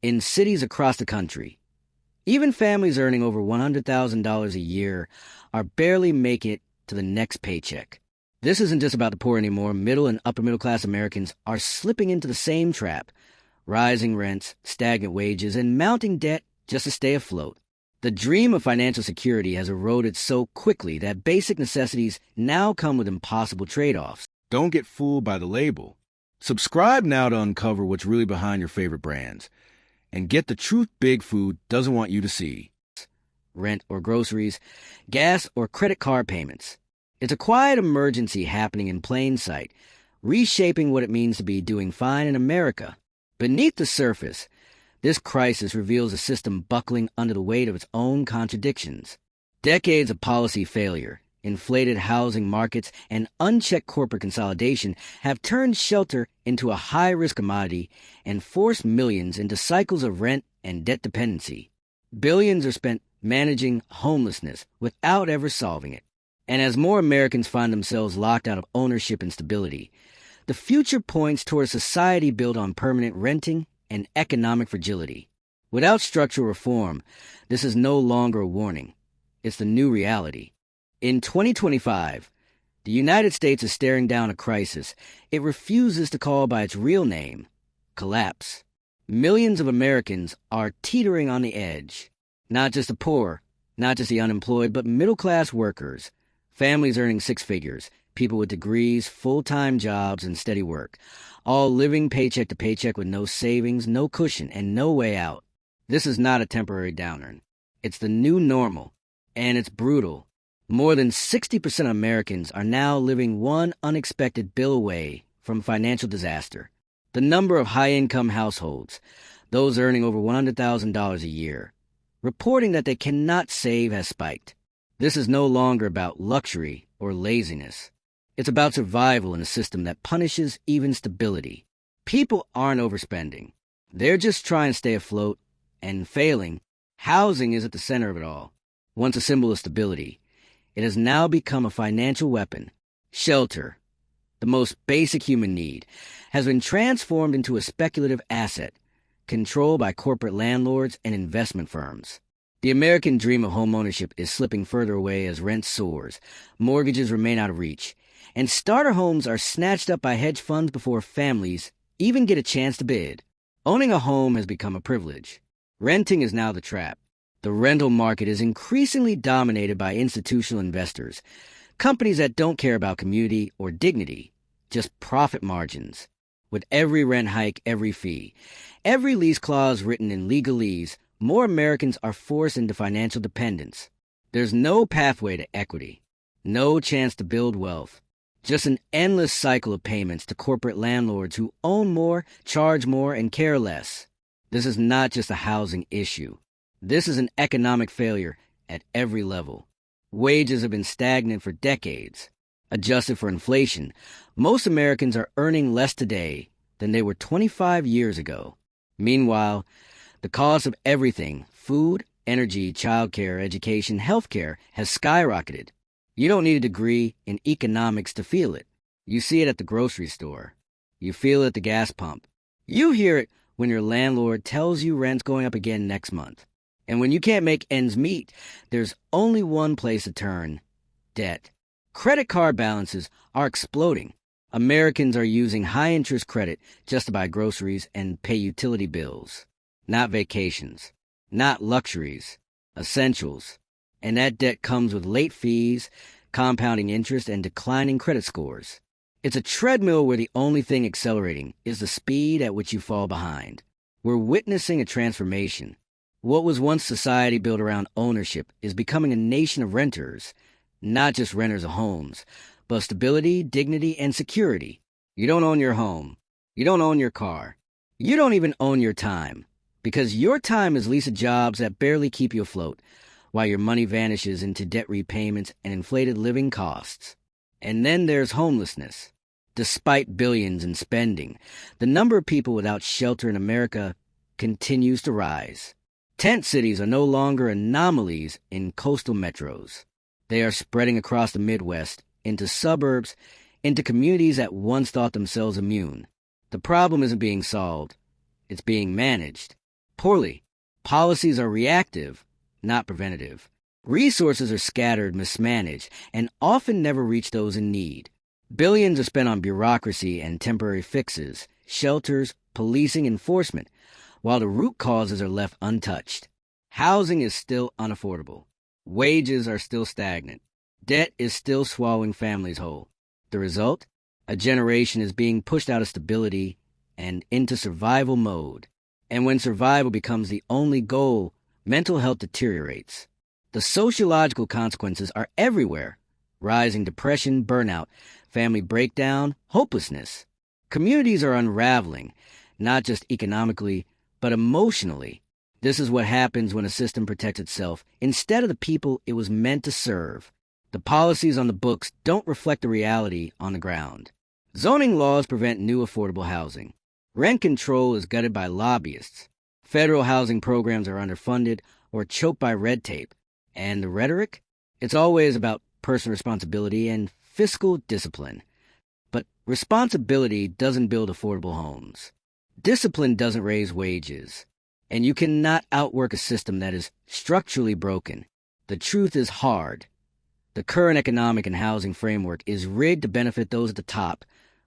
in cities across the country. Even families earning over $100,000 a year are barely making it to the next paycheck. This isn't just about the poor anymore. Middle and upper middle class Americans are slipping into the same trap. Rising rents, stagnant wages, and mounting debt just to stay afloat. The dream of financial security has eroded so quickly that basic necessities now come with impossible trade-offs. Don't get fooled by the label. Subscribe now to uncover what's really behind your favorite brands. And get the truth big food doesn't want you to see. Rent or groceries, gas or credit card payments. It's a quiet emergency happening in plain sight, reshaping what it means to be doing fine in America. Beneath the surface, this crisis reveals a system buckling under the weight of its own contradictions. Decades of policy failure, inflated housing markets, and unchecked corporate consolidation have turned shelter into a high-risk commodity and forced millions into cycles of rent and debt dependency. Billions are spent managing homelessness without ever solving it. And as more Americans find themselves locked out of ownership and stability, the future points toward a society built on permanent renting and economic fragility. Without structural reform, this is no longer a warning. It's the new reality. In 2025, the United States is staring down a crisis it refuses to call by its real name: collapse. Millions of Americans are teetering on the edge. Not just the poor, not just the unemployed, but middle-class workers, families earning six figures, people with degrees, full-time jobs, and steady work, all living paycheck to paycheck with no savings, no cushion, and no way out. This is not a temporary downturn. It's the new normal, and it's brutal. More than 60% of Americans are now living one unexpected bill away from financial disaster. The number of high-income households, those earning over $100,000 a year, reporting that they cannot save has spiked. This is no longer about luxury or laziness. It's about survival in a system that punishes even stability. People aren't overspending. They're just trying to stay afloat and failing. Housing is at the center of it all. Once a symbol of stability, it has now become a financial weapon. Shelter, the most basic human need, has been transformed into a speculative asset, controlled by corporate landlords and investment firms. The American dream of homeownership is slipping further away as rent soars, mortgages remain out of reach, and starter homes are snatched up by hedge funds before families even get a chance to bid. Owning a home has become a privilege. Renting is now the trap. The rental market is increasingly dominated by institutional investors, companies that don't care about community or dignity, just profit margins. With every rent hike, every fee, every lease clause written in legalese, more Americans are forced into financial dependence. There's no pathway to equity, no chance to build wealth, just an endless cycle of payments to corporate landlords who own more, charge more, and care less. This is not just a housing issue. This is an economic failure at every level. Wages have been stagnant for decades. Adjusted for inflation, most Americans are earning less today than they were 25 years ago. Meanwhile, the cost of everything, food, energy, childcare, education, healthcare, has skyrocketed. You don't need a degree in economics to feel it. You see it at the grocery store. You feel it at the gas pump. You hear it when your landlord tells you rent's going up again next month. And when you can't make ends meet, there's only one place to turn: debt. Credit card balances are exploding. Americans are using high-interest credit just to buy groceries and pay utility bills. Not vacations, not luxuries, essentials. And that debt comes with late fees, compounding interest, and declining credit scores. It's a treadmill where the only thing accelerating is the speed at which you fall behind. We're witnessing a transformation. What was once society built around ownership is becoming a nation of renters, not just renters of homes, but stability, dignity, and security. You don't own your home. You don't own your car. You don't even own your time, because your time is leased to jobs that barely keep you afloat, while your money vanishes into debt repayments and inflated living costs. And then there's homelessness. Despite billions in spending, the number of people without shelter in America continues to rise. Tent cities are no longer anomalies in coastal metros. They are spreading across the Midwest, into suburbs, into communities that once thought themselves immune. The problem isn't being solved. It's being managed. Poorly. Policies are reactive, not preventative. Resources are scattered, mismanaged, and often never reach those in need. Billions are spent on bureaucracy and temporary fixes, shelters, policing, enforcement, while the root causes are left untouched. Housing is still unaffordable. Wages are still stagnant. Debt is still swallowing families whole. The result? A generation is being pushed out of stability and into survival mode. And when survival becomes the only goal, mental health deteriorates. The sociological consequences are everywhere. Rising depression, burnout, family breakdown, hopelessness. Communities are unraveling, not just economically, but emotionally. This is what happens when a system protects itself instead of the people it was meant to serve. The policies on the books don't reflect the reality on the ground. Zoning laws prevent new affordable housing. Rent control is gutted by lobbyists. Federal housing programs are underfunded or choked by red tape. And the rhetoric? It's always about personal responsibility and fiscal discipline. But responsibility doesn't build affordable homes. Discipline doesn't raise wages. And you cannot outwork a system that is structurally broken. The truth is hard. The current economic and housing framework is rigged to benefit those at the top,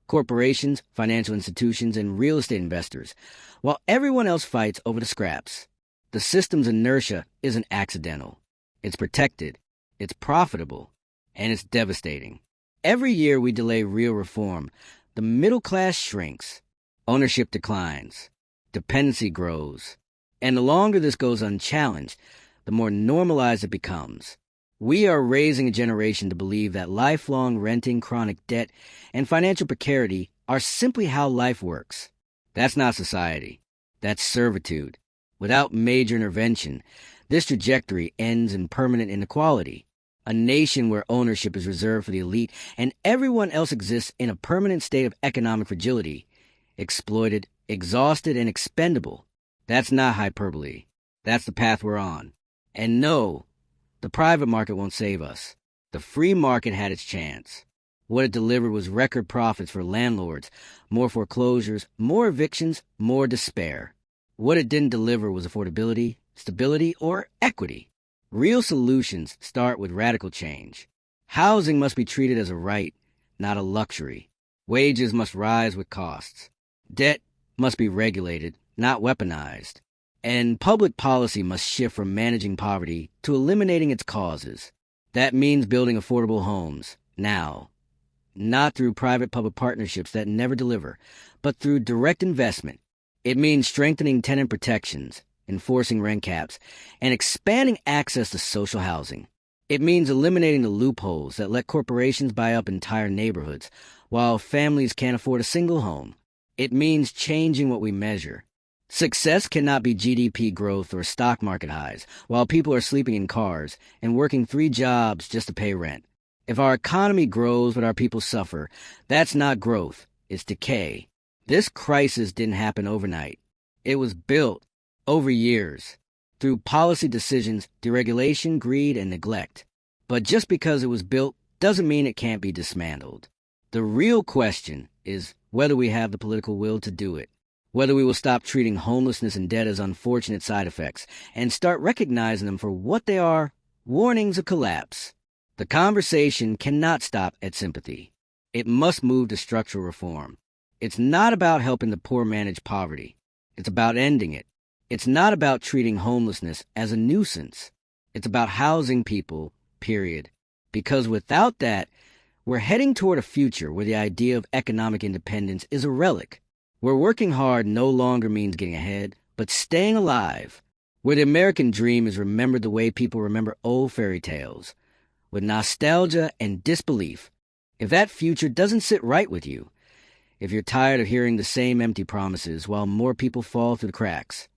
corporations, financial institutions, and real estate investors, while everyone else fights over the scraps. The system's inertia isn't accidental. It's protected, it's profitable, and it's devastating. Every year we delay real reform, the middle class shrinks, ownership declines, dependency grows, and the longer this goes unchallenged, the more normalized it becomes. We are raising a generation to believe that lifelong renting, chronic debt, and financial precarity are simply how life works. That's not society. That's servitude. Without major intervention, this trajectory ends in permanent inequality. A nation where ownership is reserved for the elite and everyone else exists in a permanent state of economic fragility, exploited, exhausted, and expendable. That's not hyperbole. That's the path we're on. And no, the private market won't save us. The free market had its chance. What it delivered was record profits for landlords, more foreclosures, more evictions, more despair. What it didn't deliver was affordability, stability, or equity. Real solutions start with radical change. Housing must be treated as a right, not a luxury. Wages must rise with costs. Debt must be regulated, not weaponized. And public policy must shift from managing poverty to eliminating its causes. That means building affordable homes, now. Not through private-public partnerships that never deliver, but through direct investment. It means strengthening tenant protections, enforcing rent caps, and expanding access to social housing. It means eliminating the loopholes that let corporations buy up entire neighborhoods, while families can't afford a single home. It means changing what we measure. Success cannot be GDP growth or stock market highs, while people are sleeping in cars and working 3 jobs just to pay rent. If our economy grows but our people suffer, that's not growth, it's decay. This crisis didn't happen overnight. It was built over years, through policy decisions, deregulation, greed, and neglect. But just because it was built doesn't mean it can't be dismantled. The real question is whether we have the political will to do it, whether we will stop treating homelessness and debt as unfortunate side effects and start recognizing them for what they are, warnings of collapse. The conversation cannot stop at sympathy. It must move to structural reform. It's not about helping the poor manage poverty. It's about ending it. It's not about treating homelessness as a nuisance. It's about housing people, period. Because without that, we're heading toward a future where the idea of economic independence is a relic, where working hard no longer means getting ahead, but staying alive, where the American dream is remembered the way people remember old fairy tales, with nostalgia and disbelief. If that future doesn't sit right with you, if you're tired of hearing the same empty promises while more people fall through the cracks,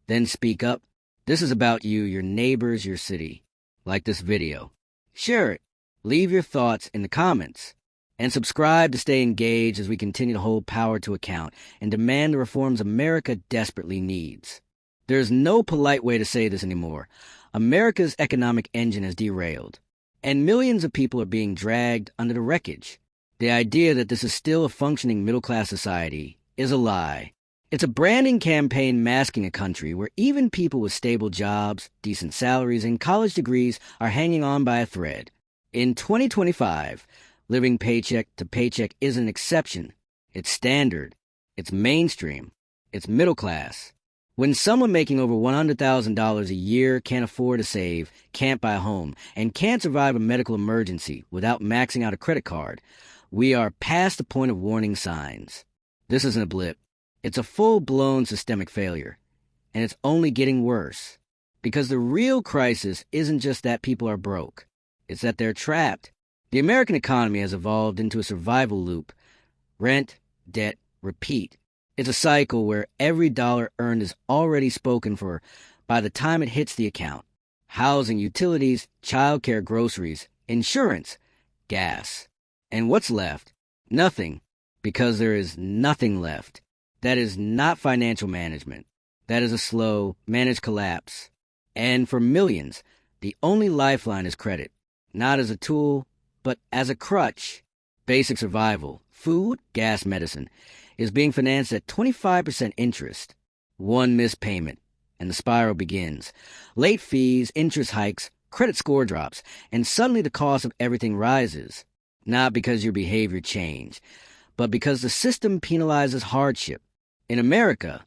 then speak up. This is about you, your neighbors, your city. Like this video. Share it. Leave your thoughts in the comments. And subscribe to stay engaged as we continue to hold power to account and demand the reforms America desperately needs. There's no polite way to say this anymore. America's economic engine has derailed, and millions of people are being dragged under the wreckage. The idea that this is still a functioning middle-class society is a lie. It's a branding campaign masking a country where even people with stable jobs, decent salaries, and college degrees are hanging on by a thread. In 2025, living paycheck to paycheck isn't an exception. It's standard. It's mainstream. It's middle class. When someone making over $100,000 a year can't afford to save, can't buy a home, and can't survive a medical emergency without maxing out a credit card, we are past the point of warning signs. This isn't a blip. It's a full-blown systemic failure. And it's only getting worse. Because the real crisis isn't just that people are broke. It's that they're trapped. The American economy has evolved into a survival loop. Rent, debt, repeat. It's a cycle where every dollar earned is already spoken for by the time it hits the account. Housing, utilities, childcare, groceries, insurance, gas. And what's left? Nothing. Because there is nothing left. That is not financial management. That is a slow, managed collapse. And for millions, the only lifeline is credit. Not as a tool, but as a crutch. Basic survival, food, gas, medicine, is being financed at 25% interest. One missed payment, and the spiral begins. Late fees, interest hikes, credit score drops, and suddenly the cost of everything rises. Not because your behavior changed, but because the system penalizes hardship. In America,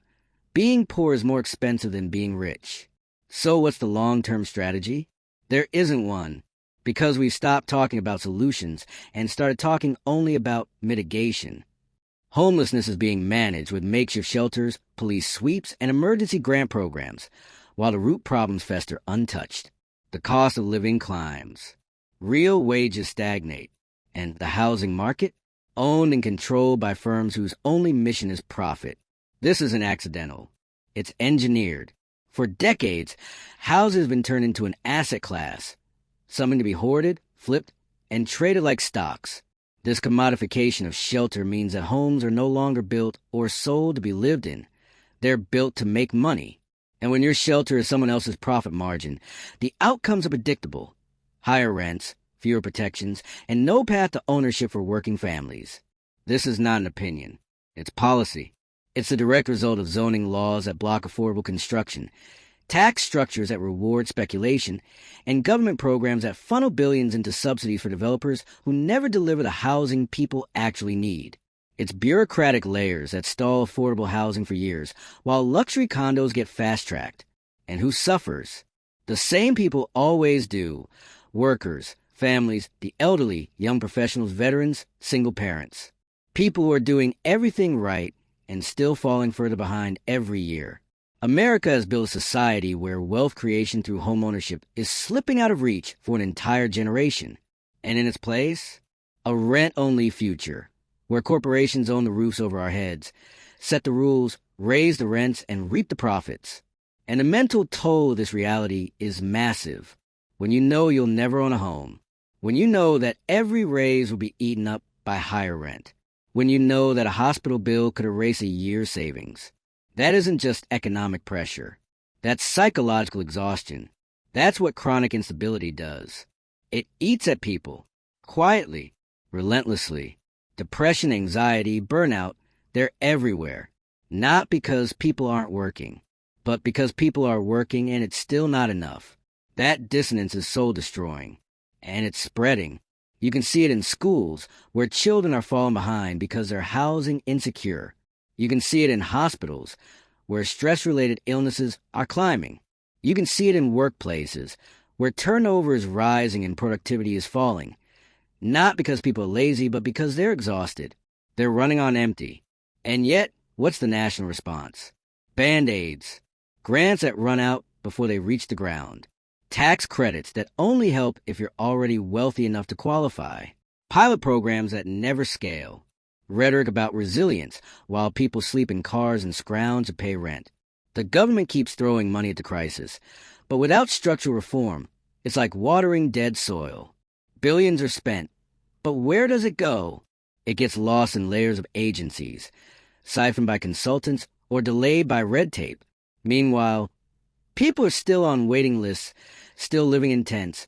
being poor is more expensive than being rich. So what's the long-term strategy? There isn't one, because we've stopped talking about solutions and started talking only about mitigation. Homelessness is being managed with makeshift shelters, police sweeps, and emergency grant programs, while the root problems fester untouched. The cost of living climbs. Real wages stagnate. And the housing market? Owned and controlled by firms whose only mission is profit. This isn't accidental. It's engineered. For decades, houses have been turned into an asset class, something to be hoarded, flipped, and traded like stocks. This commodification of shelter means that homes are no longer built or sold to be lived in. They're built to make money. And when your shelter is someone else's profit margin, the outcomes are predictable. Higher rents, fewer protections, and no path to ownership for working families. This is not an opinion. It's policy. It's the direct result of zoning laws that block affordable construction, tax structures that reward speculation, and government programs that funnel billions into subsidies for developers who never deliver the housing people actually need. It's bureaucratic layers that stall affordable housing for years, while luxury condos get fast-tracked. And who suffers? The same people always do. Workers, families, the elderly, young professionals, veterans, single parents. People who are doing everything right and still falling further behind every year. America has built a society where wealth creation through homeownership is slipping out of reach for an entire generation. And in its place, a rent-only future, where corporations own the roofs over our heads, set the rules, raise the rents, and reap the profits. And the mental toll of this reality is massive. When you know you'll never own a home. When you know that every raise will be eaten up by higher rent. When you know that a hospital bill could erase a year's savings. That isn't just economic pressure. That's psychological exhaustion. That's what chronic instability does. It eats at people, quietly, relentlessly. Depression, anxiety, burnout, they're everywhere. Not because people aren't working, but because people are working and it's still not enough. That dissonance is soul-destroying, and it's spreading. You can see it in schools, where children are falling behind because they're housing insecure. You can see it in hospitals, where stress-related illnesses are climbing. You can see it in workplaces, where turnover is rising and productivity is falling. Not because people are lazy, but because they're exhausted. They're running on empty. And yet, what's the national response? Band-aids. Grants that run out before they reach the ground. Tax credits that only help if you're already wealthy enough to qualify. Pilot programs that never scale. Rhetoric about resilience while people sleep in cars and scrounge to pay rent. The government keeps throwing money at the crisis, but without structural reform, it's like watering dead soil. Billions are spent, but where does it go? It gets lost in layers of agencies, siphoned by consultants or delayed by red tape. Meanwhile, people are still on waiting lists, still living in tents,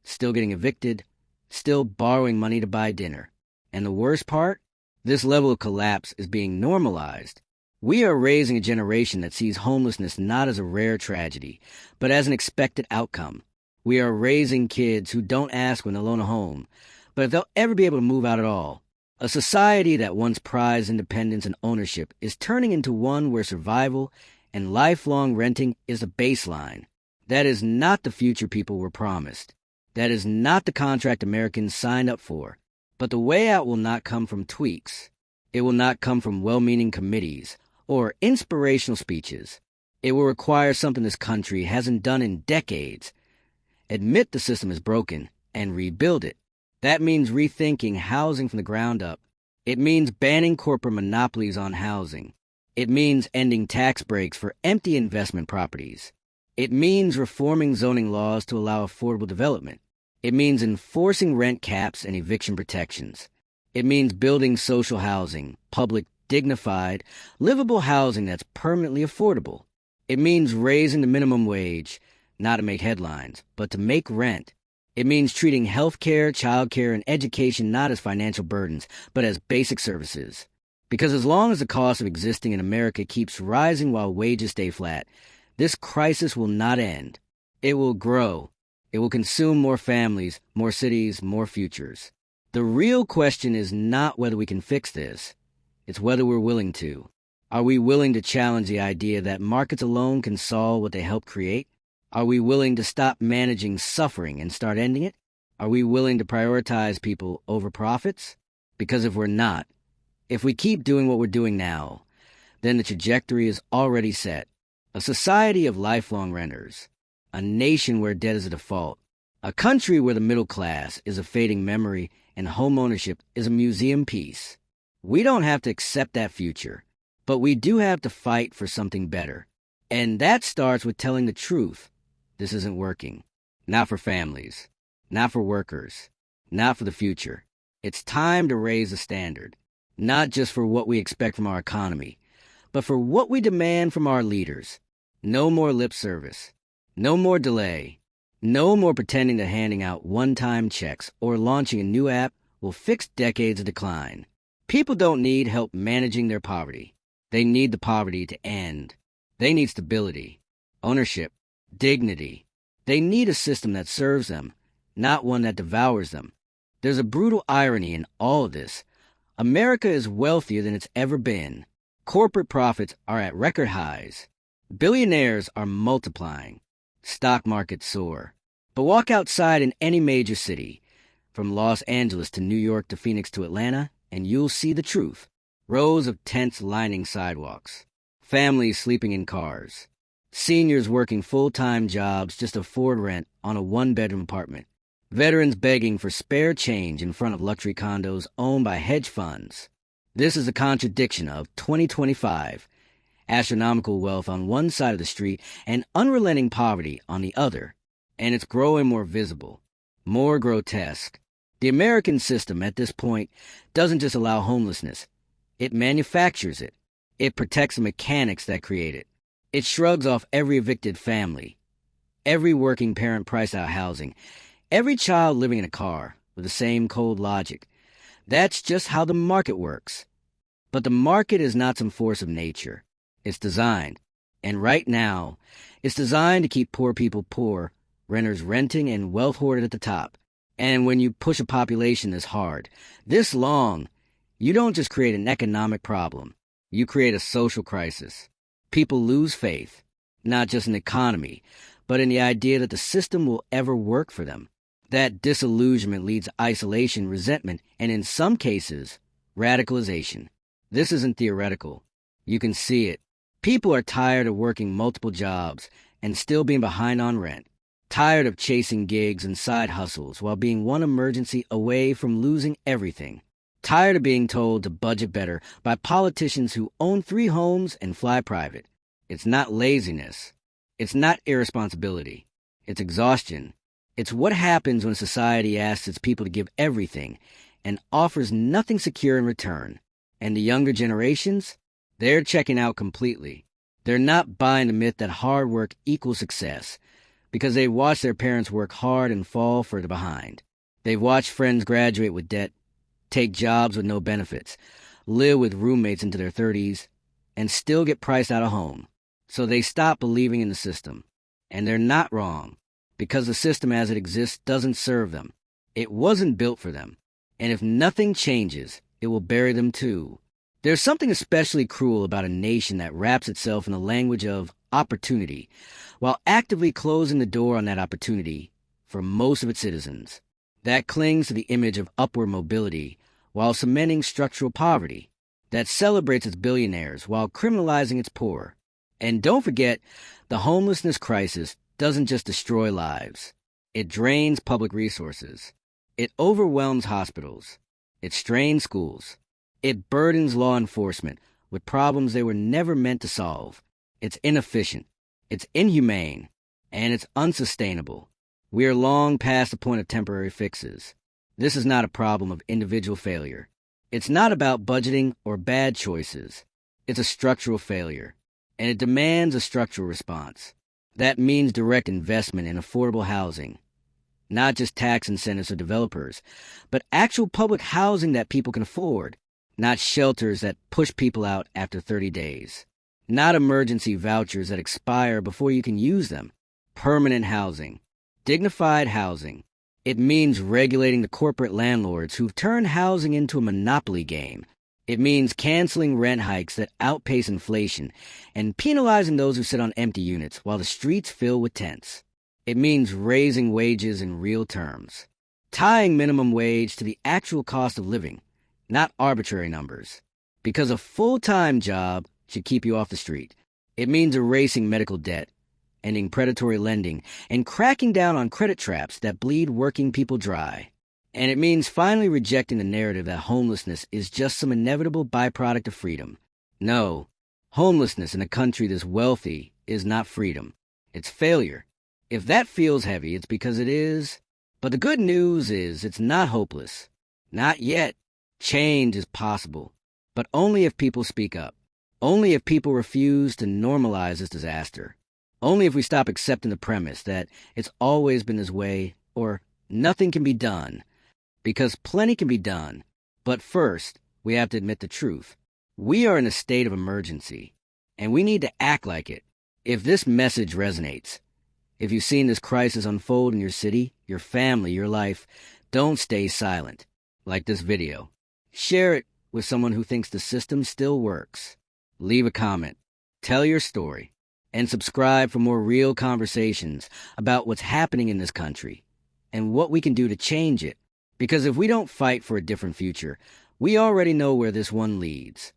still getting evicted, still borrowing money to buy dinner. And the worst part? This level of collapse is being normalized. We are raising a generation that sees homelessness not as a rare tragedy, but as an expected outcome. We are raising kids who don't ask when they'll own a home, but if they'll ever be able to move out at all. A society that once prized independence and ownership is turning into one where survival and lifelong renting is a baseline. That is not the future people were promised. That is not the contract Americans signed up for. But the way out will not come from tweaks. It will not come from well-meaning committees or inspirational speeches. It will require something this country hasn't done in decades. Admit the system is broken and rebuild it. That means rethinking housing from the ground up. It means banning corporate monopolies on housing. It means ending tax breaks for empty investment properties. It means reforming zoning laws to allow affordable development. It means enforcing rent caps and eviction protections. It means building social housing, public, dignified, livable housing that's permanently affordable. It means raising the minimum wage, not to make headlines, but to make rent. It means treating healthcare, childcare, and education not as financial burdens, but as basic services. Because as long as the cost of existing in America keeps rising while wages stay flat, this crisis will not end. It will grow. It will consume more families, more cities, more futures. The real question is not whether we can fix this. It's whether we're willing to. Are we willing to challenge the idea that markets alone can solve what they help create? Are we willing to stop managing suffering and start ending it? Are we willing to prioritize people over profits? Because if we're not, if we keep doing what we're doing now, then the trajectory is already set. A society of lifelong renters. A nation where debt is a default. A country where the middle class is a fading memory and homeownership is a museum piece. We don't have to accept that future, but we do have to fight for something better. And that starts with telling the truth. This isn't working. Not for families. Not for workers. Not for the future. It's time to raise the standard. Not just for what we expect from our economy, but for what we demand from our leaders. No more lip service. No more delay. No more pretending that handing out one-time checks or launching a new app will fix decades of decline. People don't need help managing their poverty. They need the poverty to end. They need stability, ownership, dignity. They need a system that serves them, not one that devours them. There's a brutal irony in all of this. America is wealthier than it's ever been. Corporate profits are at record highs. Billionaires are multiplying. Stock markets soar. But walk outside in any major city, from Los Angeles to New York to Phoenix to Atlanta, and you'll see the truth. Rows of tents lining sidewalks. Families sleeping in cars. Seniors working full-time jobs just to afford rent on a one-bedroom apartment. Veterans begging for spare change in front of luxury condos owned by hedge funds. This is a contradiction of 2025. Astronomical wealth on one side of the street and unrelenting poverty on the other. And it's growing more visible, more grotesque. The American system at this point doesn't just allow homelessness. It manufactures it. It protects the mechanics that create it. It shrugs off every evicted family, every working parent priced out housing, every child living in a car with the same cold logic. That's just how the market works. But the market is not some force of nature. It's designed. And right now, it's designed to keep poor people poor, renters renting, and wealth hoarded at the top. And when you push a population this hard, this long, you don't just create an economic problem. You create a social crisis. People lose faith, not just in the economy, but in the idea that the system will ever work for them. That disillusionment leads to isolation, resentment, and in some cases, radicalization. This isn't theoretical. You can see it. People are tired of working multiple jobs and still being behind on rent. Tired of chasing gigs and side hustles while being one emergency away from losing everything. Tired of being told to budget better by politicians who own 3 homes and fly private. It's not laziness. It's not irresponsibility. It's exhaustion. It's what happens when society asks its people to give everything and offers nothing secure in return. And the younger generations, they're checking out completely. They're not buying the myth that hard work equals success because they watch their parents work hard and fall further behind. They've watched friends graduate with debt, take jobs with no benefits, live with roommates into their 30s, and still get priced out of home. So they stop believing in the system. And they're not wrong, because the system as it exists doesn't serve them. It wasn't built for them. And if nothing changes, it will bury them too. There's something especially cruel about a nation that wraps itself in the language of opportunity, while actively closing the door on that opportunity for most of its citizens. That clings to the image of upward mobility while cementing structural poverty. That celebrates its billionaires while criminalizing its poor. And don't forget, the homelessness crisis doesn't just destroy lives. It drains public resources. It overwhelms hospitals. It strains schools. It burdens law enforcement with problems they were never meant to solve. It's inefficient. It's inhumane. And it's unsustainable. We are long past the point of temporary fixes. This is not a problem of individual failure. It's not about budgeting or bad choices. It's a structural failure. And it demands a structural response. That means direct investment in affordable housing. Not just tax incentives for developers, but actual public housing that people can afford. Not shelters that push people out after 30 days. Not emergency vouchers that expire before you can use them. Permanent housing. Dignified housing. It means regulating the corporate landlords who've turned housing into a monopoly game. It means canceling rent hikes that outpace inflation and penalizing those who sit on empty units while the streets fill with tents. It means raising wages in real terms, tying minimum wage to the actual cost of living, not arbitrary numbers, because a full-time job should keep you off the street. It means erasing medical debt, ending predatory lending, and cracking down on credit traps that bleed working people dry. And it means finally rejecting the narrative that homelessness is just some inevitable byproduct of freedom. No, homelessness in a country this wealthy is not freedom. It's failure. If that feels heavy, it's because it is. But the good news is it's not hopeless. Not yet. Change is possible. But only if people speak up. Only if people refuse to normalize this disaster. Only if we stop accepting the premise that it's always been this way or nothing can be done. Because plenty can be done. But first, we have to admit the truth. We are in a state of emergency, and we need to act like it. If this message resonates, if you've seen this crisis unfold in your city, your family, your life, don't stay silent. Like this video. Share it with someone who thinks the system still works. Leave a comment. Tell your story. And subscribe for more real conversations about what's happening in this country and what we can do to change it. Because if we don't fight for a different future, we already know where this one leads.